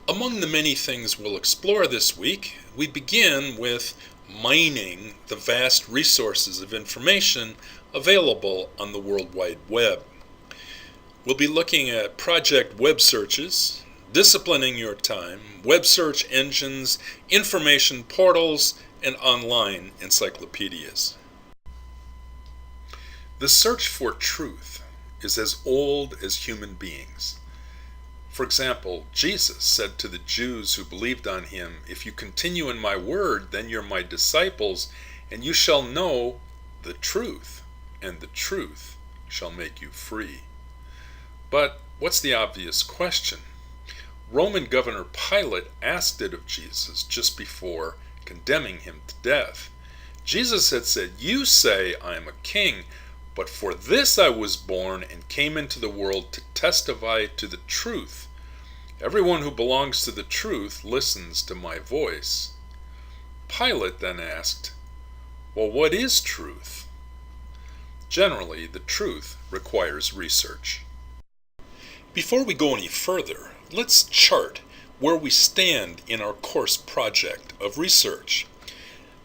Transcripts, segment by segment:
Among the many things we'll explore this week, we begin with mining the vast resources of information available on the World Wide Web. We'll be looking at project web searches, disciplining your time, web search engines, information portals, and online encyclopedias. The search for truth is as old as human beings. For example, Jesus said to the Jews who believed on him, "If you continue in my word, then you're my disciples, and you shall know the truth, and the truth shall make you free." But what's the obvious question? Roman Governor Pilate asked it of Jesus just before condemning him to death. Jesus had said, "You say I am a king, but for this I was born and came into the world to testify to the truth. Everyone who belongs to the truth listens to my voice." Pilate then asked, "Well, what is truth?" Generally, the truth requires research. Before we go any further, let's chart where we stand in our course project of research.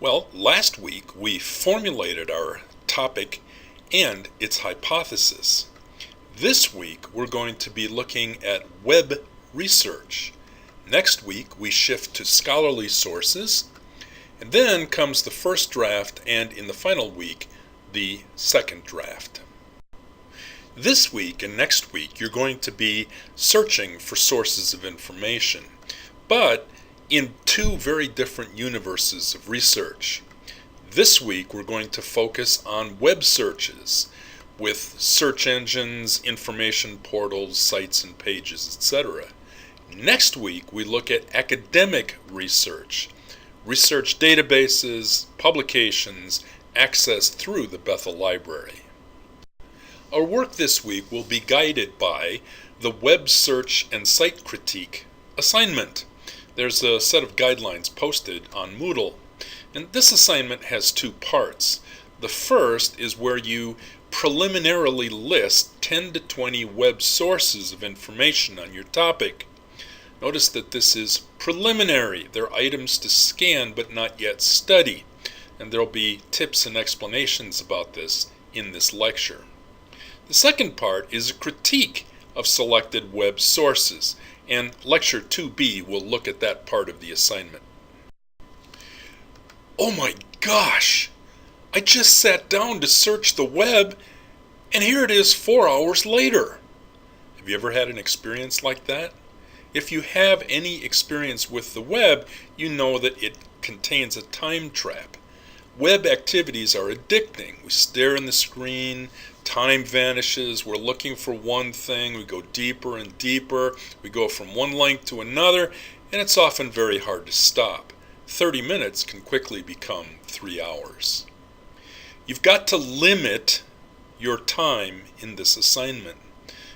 Well, last week we formulated our topic and its hypothesis. This week we're going to be looking at web research. Next week we shift to scholarly sources, and then comes the first draft, and in the final week, the second draft. This week and next week you're going to be searching for sources of information, but in two very different universes of research. This week we're going to focus on web searches with search engines, information portals, sites and pages, etc. Next week we look at academic research, research databases, publications, access through the Bethel Library. Our work this week will be guided by the Web Search and Site Critique assignment. There's a set of guidelines posted on Moodle, and this assignment has two parts. The first is where you preliminarily list 10 to 20 web sources of information on your topic. Notice that this is preliminary. They're items to scan but not yet study, and there'll be tips and explanations about this in this lecture. The second part is a critique of selected web sources, and Lecture 2B will look at that part of the assignment. Oh my gosh! I just sat down to search the web, and here it is 4 hours later. Have you ever had an experience like that? If you have any experience with the web, you know that it contains a time trap. Web activities are addicting. We stare in the screen, time vanishes, we're looking for one thing, we go deeper and deeper, we go from one link to another, and it's often very hard to stop. 30 minutes can quickly become 3 hours. You've got to limit your time in this assignment.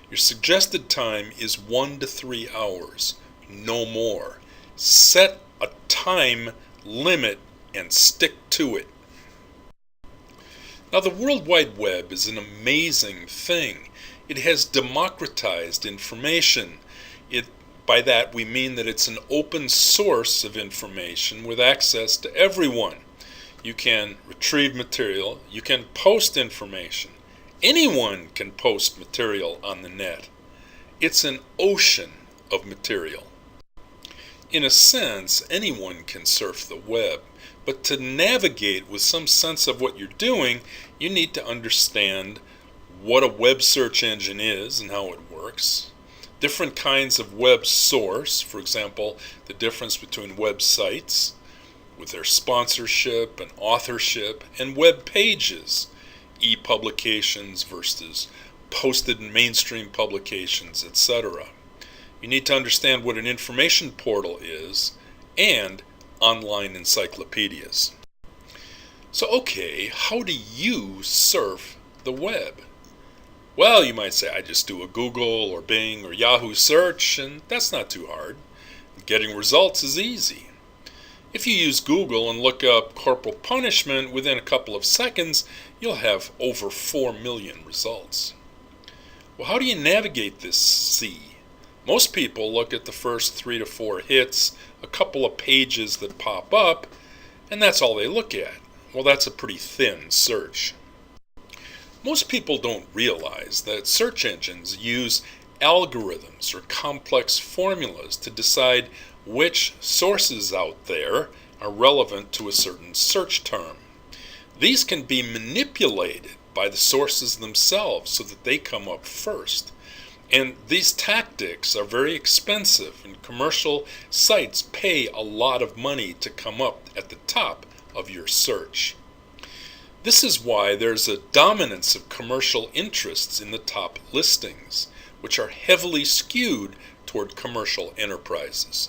Your suggested time is 1 to 3 hours, no more. Set a time limit and stick to it. Now, the World Wide Web is an amazing thing. It has democratized information. By that we mean that it's an open source of information with access to everyone. You can retrieve material, you can post information. Anyone can post material on the net. It's an ocean of material. In a sense, anyone can surf the web. But to navigate with some sense of what you're doing, you need to understand what a web search engine is and how it works. Different kinds of web source, for example, the difference between websites with their sponsorship and authorship, and web pages, e-publications versus posted mainstream publications, etc. You need to understand what an information portal is and online encyclopedias. So, okay, how do you surf the web? Well, you might say, I just do a Google or Bing or Yahoo search, and that's not too hard. Getting results is easy. If you use Google and look up corporal punishment, within a couple of seconds, you'll have over 4 million results. Well, how do you navigate this sea? Most people look at the first 3 to 4 hits, a couple of pages that pop up, and that's all they look at. Well, that's a pretty thin search. Most people don't realize that search engines use algorithms or complex formulas to decide which sources out there are relevant to a certain search term. These can be manipulated by the sources themselves so that they come up first. And these tactics are very expensive, and commercial sites pay a lot of money to come up at the top of your search. This is why there's a dominance of commercial interests in the top listings, which are heavily skewed toward commercial enterprises.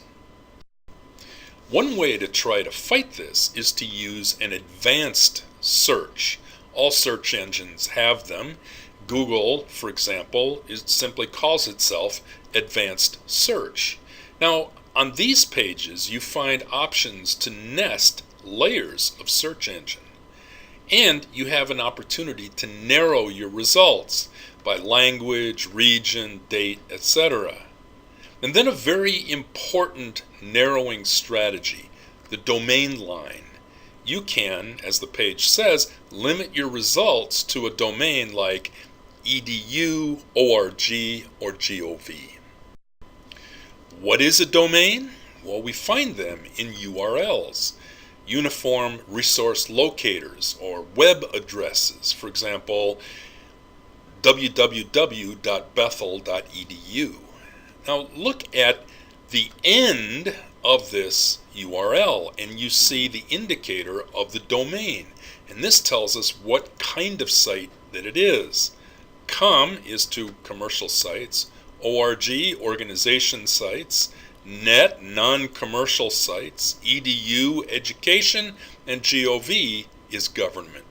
One way to try to fight this is to use an advanced search. All search engines have them. Google, for example, simply calls itself Advanced Search. Now, on these pages, you find options to nest layers of search engine. And you have an opportunity to narrow your results by language, region, date, etc. And then a very important narrowing strategy, the domain line. You can, as the page says, limit your results to a domain like edu, org, or gov. What is a domain? Well, we find them in URLs. Uniform resource locators or web addresses, for example, www.bethel.edu. Now look at the end of this URL and you see the indicator of the domain, and this tells us what kind of site that it is. Com is to commercial sites, org, organization sites, net, non-commercial sites, edu, education, and gov is government.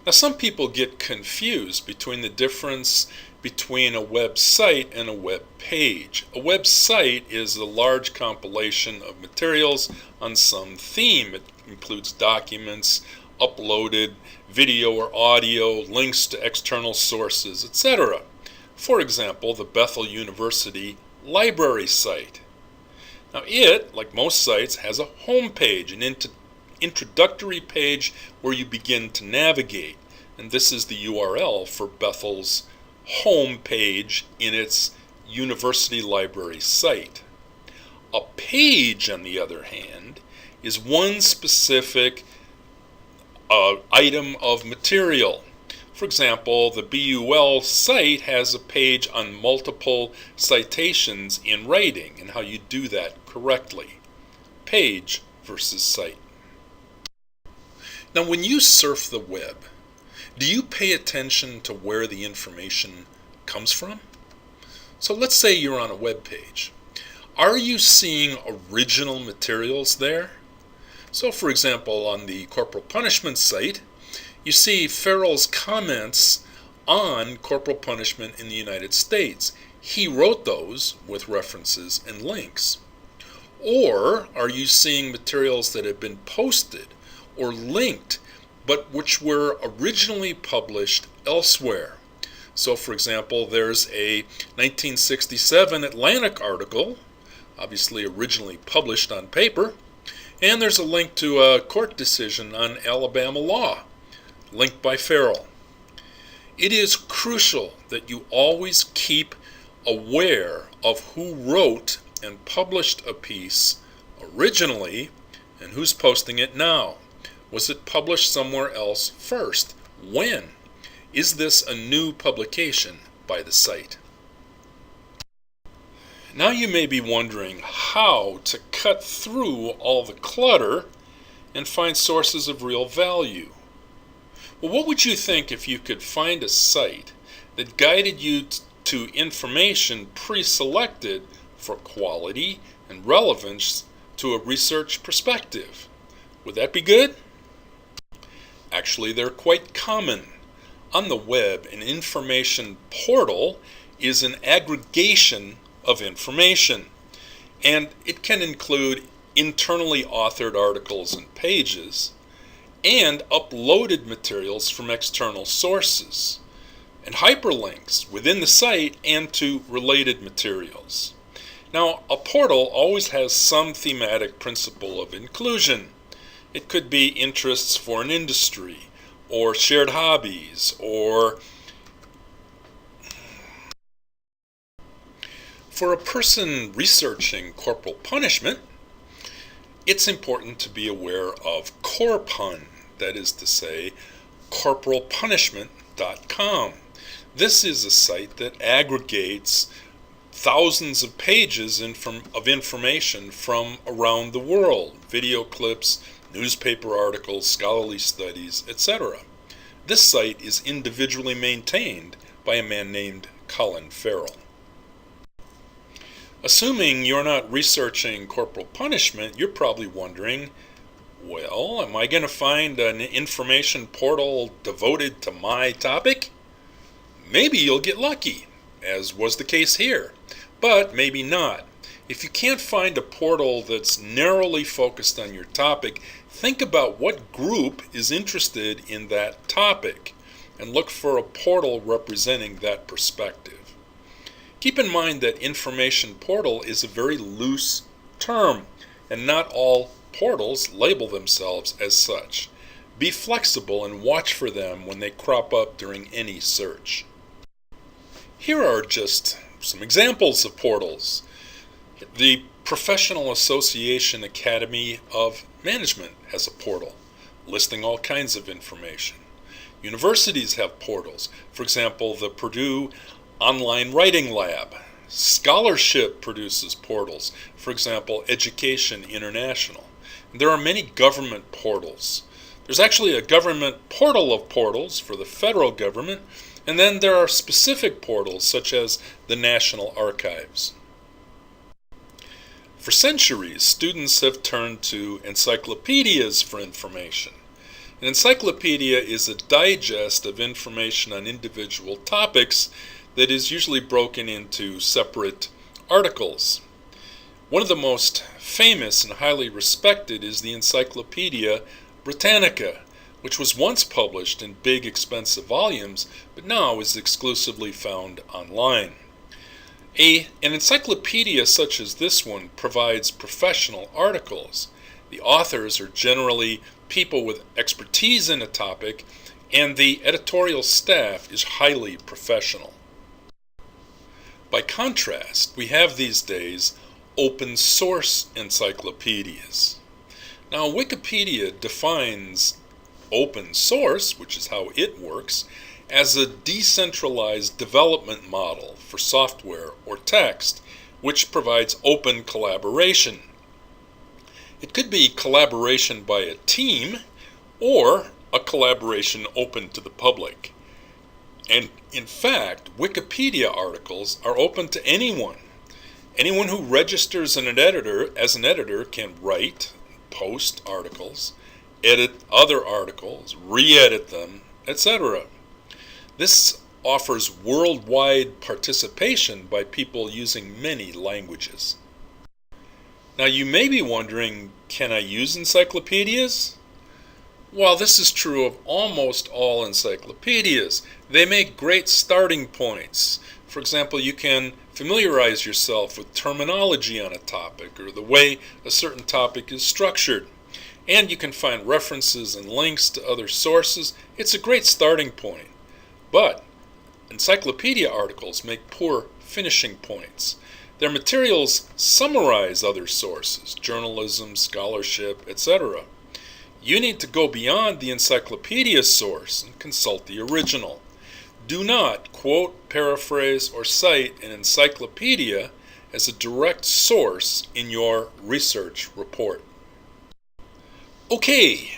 Now some people get confused between the difference between a website and a web page. A website is a large compilation of materials on some theme. It includes documents, uploaded video or audio, links to external sources, etc. For example, the Bethel University library site. Now it, like most sites, has a home page, an introductory page where you begin to navigate, and this is the URL for Bethel's home page in its university library site. A page, on the other hand, is one specific item of material. For example, the BUL site has a page on multiple citations in writing and how you do that correctly. Page versus site. Now, when you surf the web, do you pay attention to where the information comes from? So let's say you're on a web page. Are you seeing original materials there? So for example, on the corporal punishment site, you see Farrell's comments on corporal punishment in the United States. He wrote those with references and links. Or are you seeing materials that have been posted or linked, but which were originally published elsewhere? So for example, there's a 1967 Atlantic article, obviously originally published on paper, and there's a link to a court decision on Alabama law, linked by Farrell. It is crucial that you always keep aware of who wrote and published a piece originally and who's posting it now. Was it published somewhere else first? When? Is this a new publication by the site? Now you may be wondering how to cut through all the clutter and find sources of real value. Well, what would you think if you could find a site that guided you to information pre-selected for quality and relevance to a research perspective? Would that be good? Actually, they're quite common. On the web, an information portal is an aggregation of information, and it can include internally authored articles and pages and uploaded materials from external sources. and hyperlinks within the site and to related materials. Now, a portal always has some thematic principle of inclusion. It could be interests for an industry, or shared hobbies, or for a person researching corporal punishment. It's important to be aware of CorPun, that is to say, corporalpunishment.com. This is a site that aggregates thousands of pages of information from around the world, video clips, newspaper articles, scholarly studies, etc. This site is individually maintained by a man named Colin Farrell. Assuming you're not researching corporal punishment, you're probably wondering, well, am I going to find an information portal devoted to my topic? Maybe you'll get lucky, as was the case here, but maybe not. If you can't find a portal that's narrowly focused on your topic, think about what group is interested in that topic and look for a portal representing that perspective. Keep in mind that information portal is a very loose term, and not all portals label themselves as such. Be flexible and watch for them when they crop up during any search. Here are just some examples of portals. The Professional Association Academy of Management has a portal listing all kinds of information. Universities have portals. For example, the Purdue Online Writing Lab. Scholarship produces portals. For example, Education International. And there are many government portals. There's actually a government portal of portals for the federal government, and then there are specific portals such as the National Archives. For centuries, students have turned to encyclopedias for information. An encyclopedia is a digest of information on individual topics that is usually broken into separate articles. One of the most famous and highly respected is the Encyclopedia Britannica, which was once published in big, expensive volumes, but now is exclusively found online. An encyclopedia such as this one provides professional articles. The authors are generally people with expertise in a topic, and the editorial staff is highly professional. By contrast, we have these days open source encyclopedias. Now, Wikipedia defines open source, which is how it works, as a decentralized development model for software or text, which provides open collaboration. It could be collaboration by a team or a collaboration open to the public. And in fact, Wikipedia articles are open to anyone. Anyone who registers as an editor can write, post articles, edit other articles, re-edit them, etc. This offers worldwide participation by people using many languages. Now you may be wondering, can I use encyclopedias? Well, this is true of almost all encyclopedias. They make great starting points. For example, you can familiarize yourself with terminology on a topic or the way a certain topic is structured. And you can find references and links to other sources. It's a great starting point. But encyclopedia articles make poor finishing points. Their materials summarize other sources, journalism, scholarship, etc. You need to go beyond the encyclopedia source and consult the original. Do not quote, paraphrase, or cite an encyclopedia as a direct source in your research report. Okay,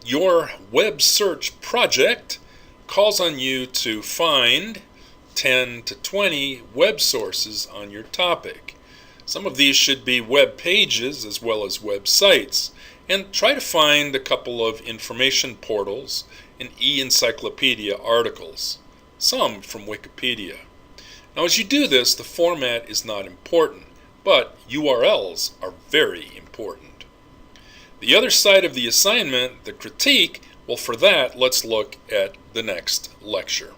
your web search project calls on you to find 10 to 20 web sources on your topic. Some of these should be web pages as well as websites, and try to find a couple of information portals and e-encyclopedia articles, some from Wikipedia. Now as you do this, the format is not important, but URLs are very important. The other side of the assignment, the critique, well, for that, let's look at the next lecture.